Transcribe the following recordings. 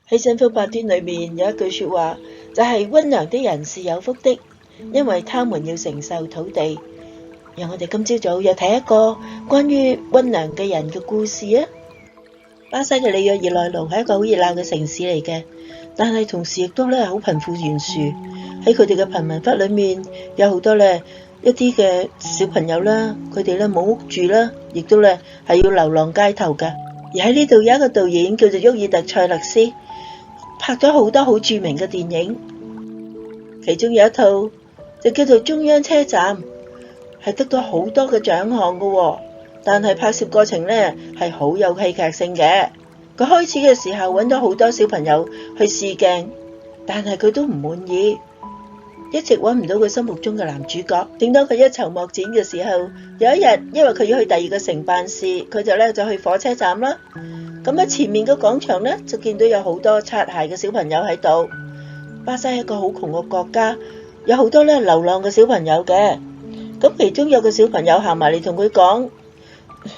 喺幸福8端裏面有一句說話，就係溫良的人是有福的，因為他們要承受土地。讓我哋今朝早又睇一個關於溫良嘅人嘅故事啊！巴西嘅里約熱內盧係一個好熱鬧嘅城市嚟嘅，但係同時亦都好貧富懸殊。喺佢哋嘅貧民窟裏面，有好多一啲嘅小朋友啦，佢哋冇屋住啦，亦都係要流浪街頭噶。而喺呢度有一個導演叫做沃爾特·塞勒斯，拍咗好多好著名嘅電影，其中有一套就叫做《中央車站》，係得到好多嘅獎項噶。但係拍攝過程係好有戲劇性嘅。佢開始嘅時候揾到好多小朋友去試鏡，但係佢都唔滿意，一直揾唔到佢心目中嘅男主角。正當佢一籌莫展嘅時候，有一日因為佢要去第二個城辦事，佢就去火車站啦。咁喺前面嘅廣場就見到有好多擦鞋嘅小朋友喺度。巴西係一個好窮嘅國家，有好多流浪嘅小朋友嘅。咁其中有個小朋友行埋嚟同佢講：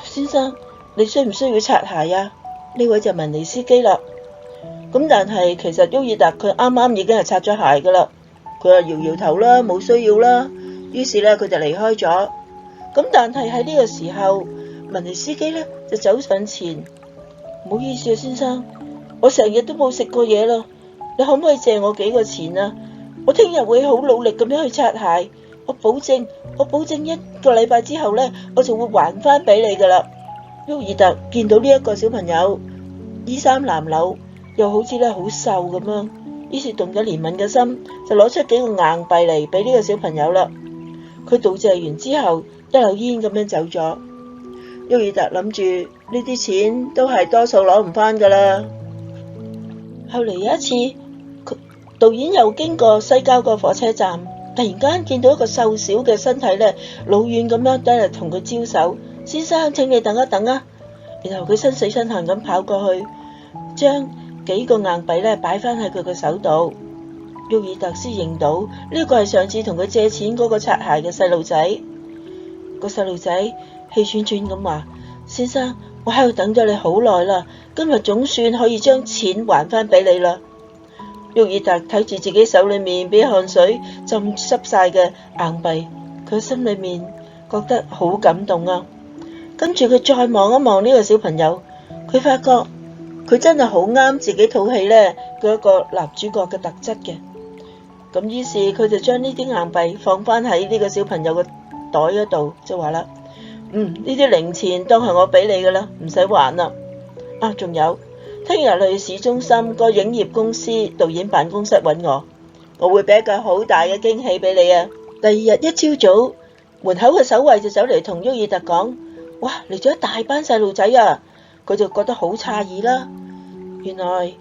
先生，你需唔需要擦鞋啊？呢位就文尼司機啦。咁但係其實沃爾特佢啱啱已經係擦咗鞋噶啦，佢話搖搖頭啦，冇需要啦。於是佢就離開咗。咁但係喺呢個時候，文尼司機就走上前：唔好意思啊，先生，我成日都冇食過嘢啦，你可唔可以借我幾個錢啊？我聽日會好努力咁樣去擦鞋，我保證1個禮拜之後我就會還翻俾你噶啦。沃爾特見到呢一個小朋友衣衫襤褸，又好似好瘦咁樣，於是動咗憐憫嘅心，就攞出幾個硬幣嚟俾呢個小朋友啦。佢道謝完之後，一溜煙咁樣走咗。沃爾特諗住呢啲錢都係多數攞唔翻噶啦。後嚟有一次，導演又經過西郊個火車站，突然間見到一個瘦小嘅身體老遠咁樣喺度同佢招手：先生，請你等一等啊！然後佢身水身汗咁跑過去，將幾個硬幣擺翻喺佢嘅手度。沃爾特先認到呢個係上次同佢借錢嗰個擦鞋嘅細路仔。個細路仔氣喘喘咁話：先生，我喺度等咗你好耐啦，今日總算可以將錢還翻俾你啦。沃爾特睇住自己手裏面俾汗水浸濕晒嘅硬幣，佢心裏面覺得好感動啊。跟住佢再望一望呢個小朋友，佢發覺佢真係好啱自己套戲嗰一個男主角嘅特質嘅。咁於是佢就將呢啲硬幣放翻喺呢個小朋友嘅袋嗰度，就話啦：呢啲零錢當係我俾你噶啦，唔使還啦。啊，仲有，聽日去市中心個影業公司導演辦公室揾我會俾一個好大嘅驚喜俾你啊！第二日一朝早，門口嘅守衛就走嚟同沃爾特講：哇，嚟咗一大班細路仔啊！佢就覺得好詫異啦。原來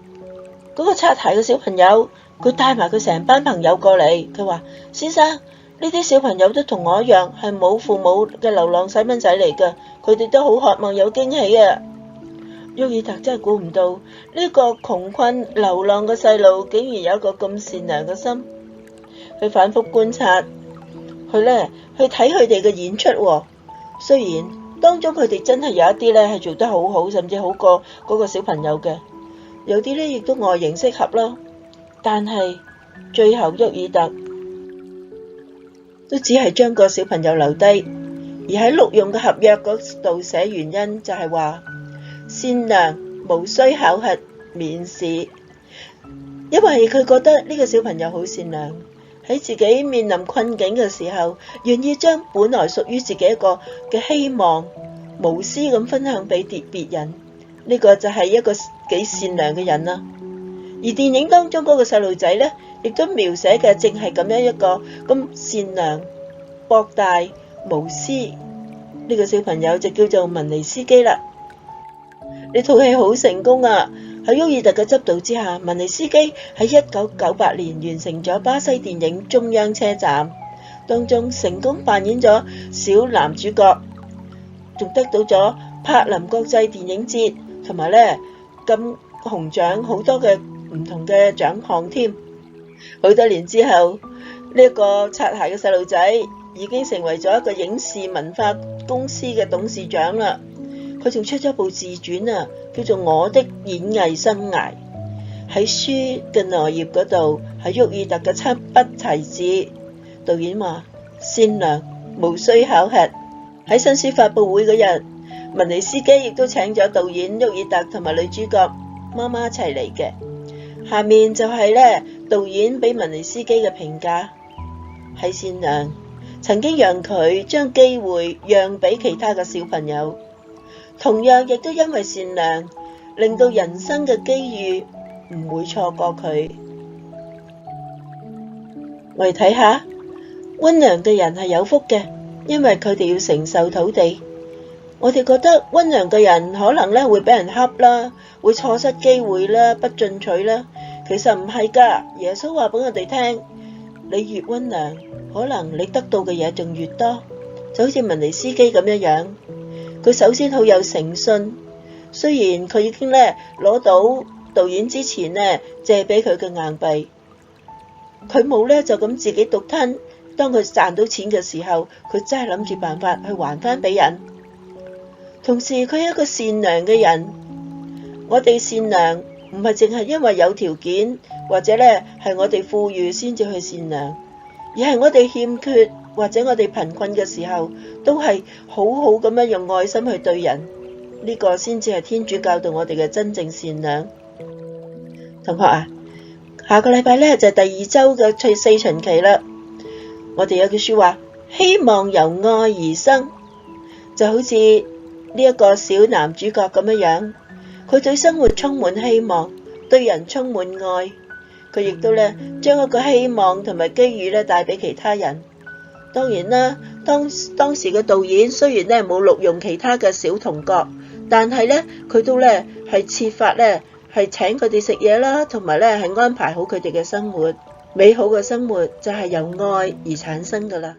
嗰個擦鞋嘅小朋友，佢帶埋佢成班朋友過嚟。佢話：先生，呢啲小朋友都同我一樣係冇父母嘅流浪細蚊仔嚟㗎，佢哋都好渴望有驚喜啊！沃爾特真係估唔到呢個窮困流浪嘅細路竟然有一個咁善良嘅心。佢反覆觀察，去睇佢哋嘅演出。雖然當中佢哋真係有一啲係做得好好，甚至好過嗰個小朋友嘅，有啲亦都外形適合啦。但係最後沃爾特都只係將個小朋友留低，而喺錄用嘅合約嗰度寫原因就係話：善良無需考核免試。因為佢覺得呢個小朋友好善良，喺自己面臨困境嘅時候，願意將本來屬於自己一個嘅希望無私咁分享俾別人，呢個就係一個幾善良嘅人啦。而電影當中嗰個細路仔亦都描寫嘅正係咁樣一個咁善良、博大、無私。呢個小朋友就叫做文尼司機啦。呢套戲好成功啊！喺沃爾特嘅執導之下，文尼司機喺1998年完成咗巴西電影《中央車站》當中成功扮演咗小男主角，仲得到咗柏林國際電影節同埋金熊獎好多嘅唔同嘅獎項添。好多年之後，呢一個擦鞋嘅細路仔已經成為咗一個影視文化公司嘅董事長啦。佢仲出咗部自傳啊，叫做《我的演藝生涯》。喺書嘅內頁嗰度係沃爾特嘅親筆題字。導演話善良無需考核。喺新書發佈會嗰日，文尼斯基亦都請咗導演沃爾特同埋女主角媽媽一齊嚟嘅。下面就係咧導演俾文尼斯基嘅評價：係善良，曾經讓佢將機會讓俾其他嘅小朋友，同樣亦都因為善良，令到人生嘅機遇唔會錯過佢。我哋睇下，溫良嘅人係有福嘅，因為佢哋要承受土地。我哋覺得溫良嘅人可能咧會俾人恰啦，會錯失機會啦，不進取啦。其實唔係噶，耶穌話俾我哋聽，你越溫良，可能你得到嘅嘢仲越多。就好似文尼斯基咁樣，佢首先好有誠信，雖然佢已經咧攞到導演之前咧借俾佢嘅硬幣，佢冇咧就咁自己獨吞。當佢賺到錢嘅時候，佢真係諗住辦法去還翻俾人。同時佢係一個善良嘅人。我哋善良唔係淨係因為有條件，或者咧係我哋富裕先至去善良，而係我哋欠缺或者我哋貧困嘅時候，都係好好咁樣用愛心去對人。呢個先至係天主教導我哋嘅真正善良。同學啊，下個禮拜咧就係第二週嘅四旬期啦。我哋有句說話，希望由愛而生，就好似呢一個小男主角咁樣，佢對生活充滿希望，對人充滿愛，佢亦都咧將一個希望同埋機遇咧帶俾其他人。當然啦，當時嘅導演雖然咧冇錄用其他嘅小童角，但係咧佢都咧係設法咧係請佢哋食嘢啦，同埋咧係安排好佢哋嘅生活。美好嘅生活就係由愛而產生㗎喇。